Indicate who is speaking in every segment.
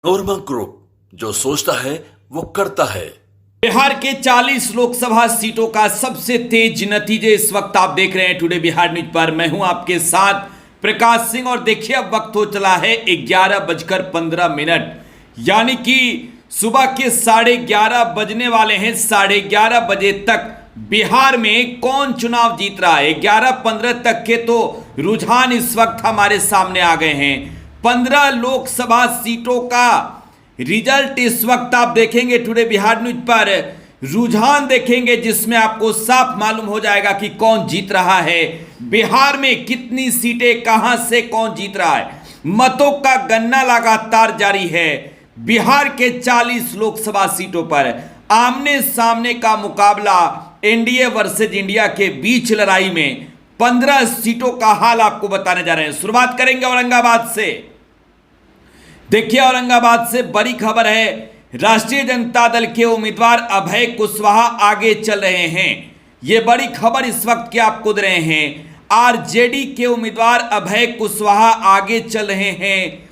Speaker 1: नोरमा group, जो सोचता है वो करता है।
Speaker 2: बिहार के 40 लोकसभा सीटों का सबसे तेज नतीजे इस वक्त आप देख रहे हैं टुडे बिहार न्यूज पर। मैं हूं आपके साथ प्रकाश सिंह और देखिए अब वक्त हो चला है 11:15, यानी कि सुबह के 11:30 बजने वाले हैं। 11:30 बजे तक बिहार में कौन चुनाव जीत रहा है, 11:15 तक के तो रुझान इस वक्त हमारे सामने आ गए हैं। 15 लोकसभा सीटों का रिजल्ट इस वक्त आप देखेंगे टुडे बिहार न्यूज पर। रुझान देखेंगे जिसमें आपको साफ मालूम हो जाएगा कि कौन जीत रहा है, बिहार में कितनी सीटें कहां से कौन जीत रहा है। मतों का गणना लगातार जारी है। बिहार के 40 लोकसभा सीटों पर आमने सामने का मुकाबला एनडीए वर्सेज इंडिया के बीच लड़ाई में 15 सीटों का हाल आपको बताने जा रहे हैं। शुरुआत करेंगे औरंगाबाद से। देखिए औरंगाबाद से बड़ी खबर है, राष्ट्रीय जनता दल के उम्मीदवार अभय कुशवाहा आगे चल रहे हैं। यह बड़ी खबर इस वक्त के आपको दे रहे हैं। आरजेडी के उम्मीदवार अभय कुशवाहा आगे चल रहे हैं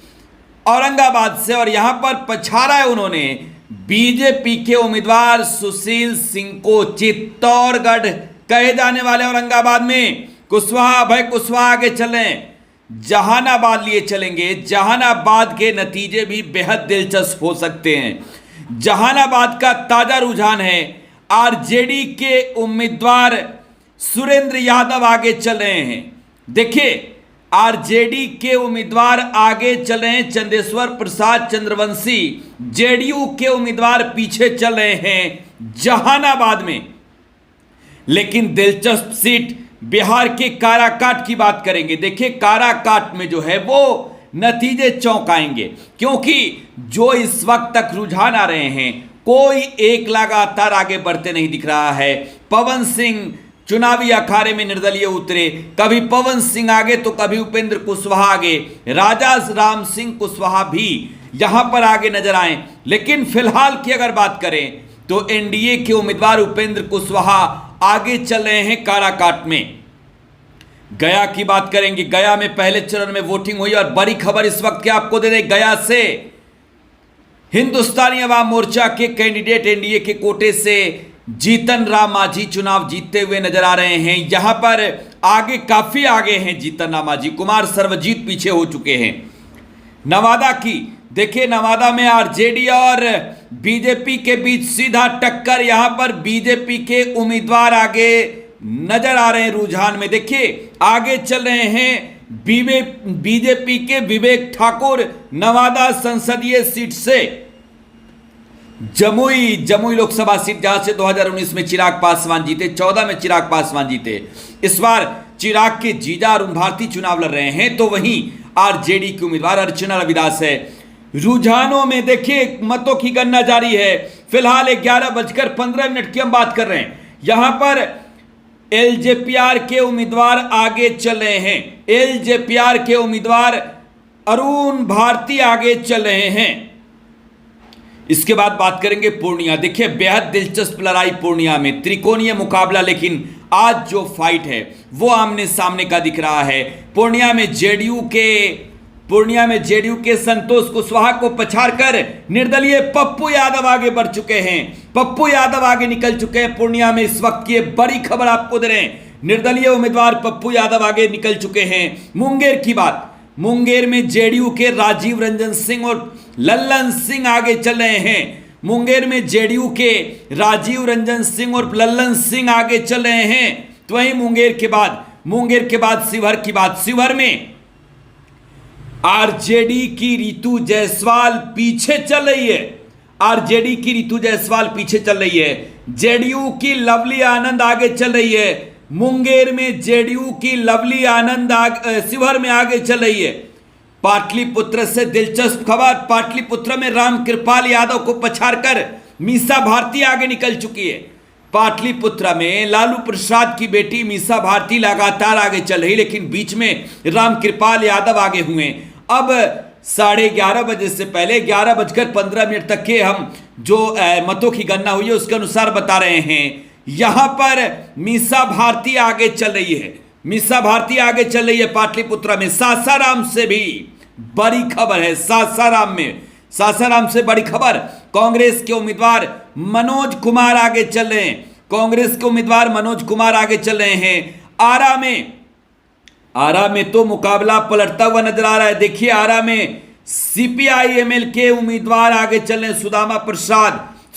Speaker 2: औरंगाबाद से, और यहां पर पछाड़ा है उन्होंने बीजेपी के उम्मीदवार सुशील सिंह को। चित्तौड़गढ़ कहे जाने वाले औरंगाबाद में कुशवाहा, अभय कुशवाहा आगे चल रहे हैं। जहानाबाद लिए चलेंगे। जहानाबाद के नतीजे भी बेहद दिलचस्प हो सकते हैं। जहानाबाद का ताजा रुझान है, आरजेडी के उम्मीदवार सुरेंद्र यादव आगे चल रहे हैं। देखिए आरजेडी के उम्मीदवार आगे चल रहे हैं, चंदेश्वर प्रसाद चंद्रवंशी। जेडीयू के उम्मीदवार पीछे चल रहे हैं जहानाबाद में। लेकिन दिलचस्प सीट बिहार के काराकाट की बात करेंगे। देखिए काराकाट में जो है वो नतीजे चौंकाएंगे, क्योंकि जो इस वक्त तक रुझान आ रहे हैं कोई एक लगातार आगे बढ़ते नहीं दिख रहा है। पवन सिंह चुनावी अखाड़े में निर्दलीय उतरे, कभी पवन सिंह आगे तो कभी उपेंद्र कुशवाहा आगे। राजा राम सिंह कुशवाहा भी यहां पर आगे नजर आए। लेकिन फिलहाल की अगर बात करें तो एनडीए के उम्मीदवार उपेंद्र कुशवाहा आगे चल रहे हैं काराकाट में। गया की बात करेंगे। गया में पहले चरण में वोटिंग हुई और बड़ी खबर इस वक्त क्या आपको दे रहे, गया से हिंदुस्तानी अवाम मोर्चा के कैंडिडेट एनडीए के कोटे से जीतन राम मांझी चुनाव जीतते हुए नजर आ रहे हैं। यहां पर आगे काफी आगे हैं जीतन राम मांझी, कुमार सर्वजीत पीछे हो चुके हैं। नवादा की देखिए, नवादा में आरजेडी और बीजेपी के बीच सीधा टक्कर। यहां पर बीजेपी के उम्मीदवार आगे नजर आ रहे हैं रुझान में। देखिए आगे चल रहे हैं बीजेपी के विवेक ठाकुर नवादा संसदीय सीट से। जमुई लोकसभा सीट जहां से 2019 में चिराग पासवान जीते, 14 में चिराग पासवान जीते। इस बार चिराग के जीजा अरुण भारती चुनाव लड़ रहे हैं, तो वहीं आरजेडी के उम्मीदवार अर्चना रविदास है। रुझानों में देखिए मतों की गणना जारी है। फिलहाल 11:15 की हम बात कर रहे हैं। यहां पर एलजेपीआर के उम्मीदवार आगे चल रहे हैं। एलजेपीआर के उम्मीदवार अरुण भारती आगे चल रहे हैं। इसके बाद बात करेंगे पूर्णिया। देखिए बेहद दिलचस्प लड़ाई पूर्णिया में, त्रिकोणीय मुकाबला। लेकिन आज जो फाइट है वो आमने सामने का दिख रहा है। पूर्णिया में जेडीयू के संतोष कुशवाहा को पछाड़कर निर्दलीय पप्पू यादव आगे बढ़ चुके हैं। पप्पू यादव आगे निकल चुके हैं पूर्णिया में। इस वक्त की बड़ी खबर आपको दे रहे हैं, निर्दलीय उम्मीदवार पप्पू यादव आगे निकल चुके हैं। मुंगेर की बात, मुंगेर में जेडीयू के राजीव रंजन सिंह और लल्लन सिंह आगे चल रहे हैं। मुंगेर में जेडीयू के राजीव रंजन सिंह और लल्लन सिंह आगे चल रहे हैं। तो वहीं मुंगेर के बाद शिवहर की बात। शिवहर में आरजेडी की रितु जायसवाल पीछे चल रही है। आरजेडी की रितु जायसवाल पीछे चल रही है। जेडीयू की लवली आनंद आगे चल रही है। मुंगेर में जेडीयू की लवली आनंद शिवहर में आगे चल रही है। पाटलिपुत्र से दिलचस्प खबर, पाटलिपुत्र में रामकृपाल यादव को पछाड़कर मीसा भारती आगे निकल चुकी है। पाटलिपुत्र में लालू प्रसाद की बेटी मीसा भारती लगातार आगे चल रही, लेकिन बीच में रामकृपाल यादव आगे हुए। अब 11:30 बजे से पहले 11:15 तक के हम जो मतों की गणना हुई है उसके अनुसार बता रहे हैं। यहां पर मीसा भारती आगे चल रही है। मीसा भारती आगे चल रही है पाटलिपुत्र में। सासाराम से भी बड़ी खबर है। सासाराम में सासाराम से बड़ी खबर, कांग्रेस के उम्मीदवार मनोज कुमार आगे चल रहे हैं। कांग्रेस के उम्मीदवार मनोज कुमार आगे चल रहे हैं। आरा में तो मुकाबला पलटता हुआ नजर आ रहा है। देखिए, आरा में सीपीआई-एमएल के उम्मीदवार आगे चल रहे हैं।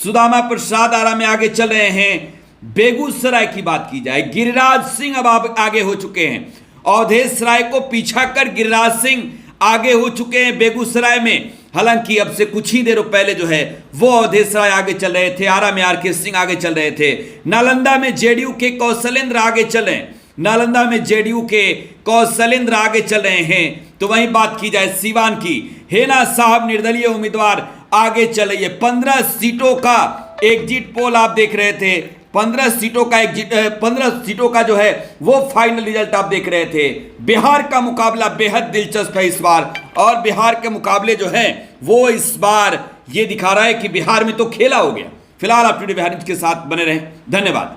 Speaker 2: सुदामा प्रसाद आरा में आगे चल रहे हैं। बेगूसराय की बात की जाए, गिरिराज सिंह अब आगे हो चुके हैं। अवधेश राय को पीछा कर गिरिराज सिंह आगे हो चुके हैं बेगूसराय में। हालांकि अब से कुछ ही देरों पहले जो है वो अवधेश राय आगे चल रहे थे। आरा में आरके सिंह आगे चल रहे थे। नालंदा में जेडीयू के कौशलेंद्र आगे चल रहे हैं। तो वहीं बात की जाए सीवान की, हेना साहब निर्दलीय उम्मीदवार आगे चल रही है। 15 सीटों का एग्जिट पोल आप देख रहे थे। 15 सीटों का जो है वो फाइनल रिजल्ट आप देख रहे थे। बिहार का मुकाबला बेहद दिलचस्प है इस बार, और बिहार के मुकाबले जो है वो इस बार ये दिखा रहा है कि बिहार में तो खेला हो गया। फिलहाल आप टुडे बिहार न्यूज के साथ बने रहें। धन्यवाद।